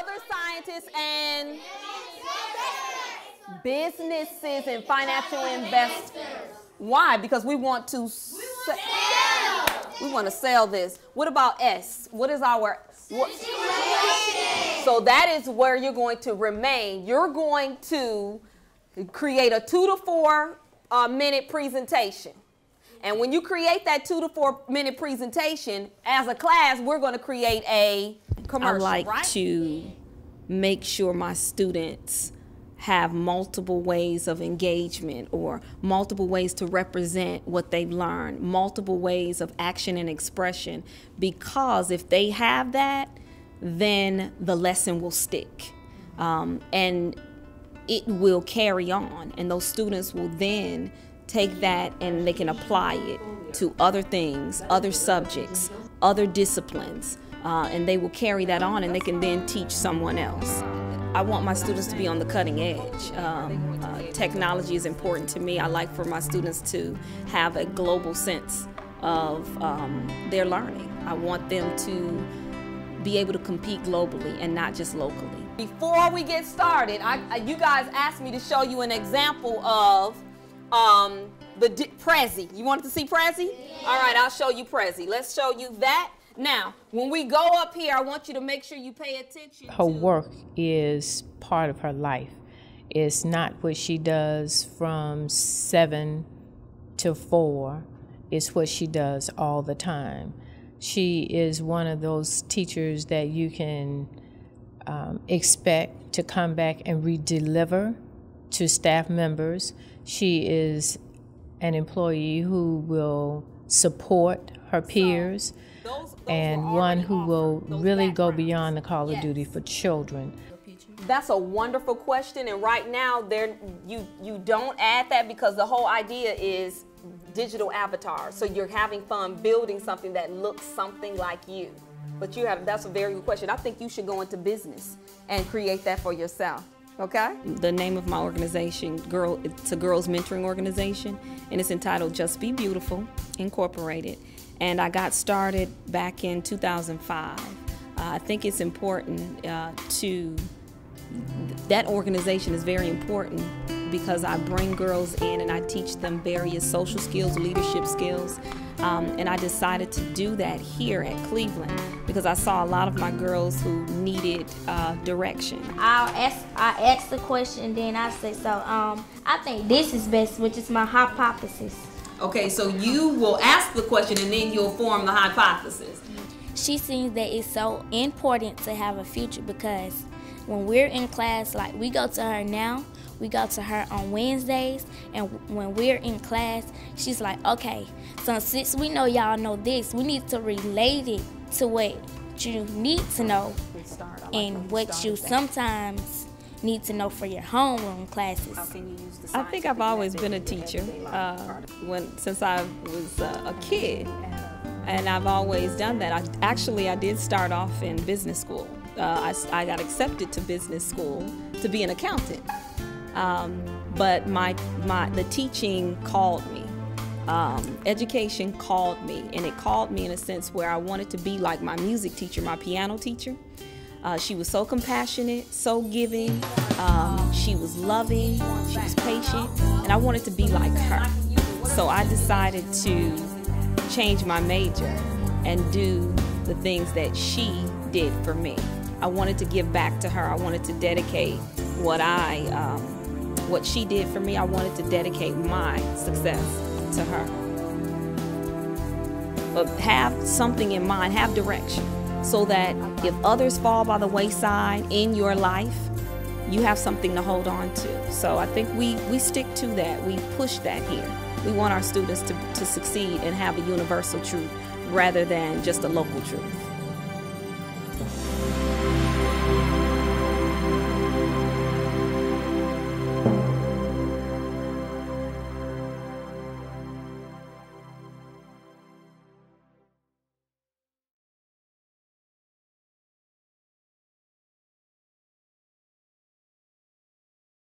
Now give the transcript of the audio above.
other scientists and businesses and financial investors. Why? Because we want to sell this. What about S? What is our so that is where you're going to remain. You're going to create a 2 to 4 minute presentation. And when you create that 2 to 4 minute presentation, as a class, we're going to create a commercial. I like to make sure my students have multiple ways of engagement or multiple ways to represent what they've learned, multiple ways of action and expression, because if they have that, then the lesson will stick and it will carry on, and those students will then take that and they can apply it to other things, other subjects, other disciplines, and they will carry that on and they can then teach someone else. I want my students to be on the cutting edge. Technology is important to me. I like for my students to have a global sense of their learning. I want them to be able to compete globally and not just locally. Before we get started, you guys asked me to show you an example of the Prezi. You wanted to see Prezi? Yeah. All right, I'll show you Prezi. Let's show you that. Now, when we go up here, I want you to make sure you pay attention. Her work is part of her life. It's not what she does from 7 to 4. It's what she does all the time. She is one of those teachers that you can expect to come back and redeliver to staff members. She is an employee who will support her peers, and one who will really go beyond the call of duty for children. That's a wonderful question, and right now you don't add that because the whole idea is digital avatar. So you're having fun building something that looks something like you. But that's a very good question. I think you should go into business and create that for yourself. Okay? The name of my organization, it's a girls mentoring organization, and it's entitled Just Be Beautiful Incorporated. And I got started back in 2005. I think it's important that organization is very important because I bring girls in and I teach them various social skills, leadership skills. And I decided to do that here at Cleveland because I saw a lot of my girls who needed direction. I ask the question, then I say, so I think this is best, which is my hypothesis. Okay, so you will ask the question and then you'll form the hypothesis. She seems that it's so important to have a future because when we're in class, like we go to her now, we go to her on Wednesdays, and when we're in class, she's like, okay, so since we know y'all know this, we need to relate it to what you need to know and what you sometimes need to know for your homeroom classes. I think I've always been a teacher since I was a kid, and I've always done that. I did start off in business school. I got accepted to business school to be an accountant, but the teaching called me. Education called me, and it called me in a sense where I wanted to be like my music teacher, my piano teacher. She was so compassionate, so giving, she was loving, she was patient, and I wanted to be like her. So I decided to change my major and do the things that she did for me. I wanted to give back to her. I wanted to dedicate what she did for me. I wanted to dedicate my success to her. But have something in mind, have direction, so that if others fall by the wayside in your life, you have something to hold on to. So I think we stick to that. We push that here. We want our students to succeed and have a universal truth rather than just a local truth.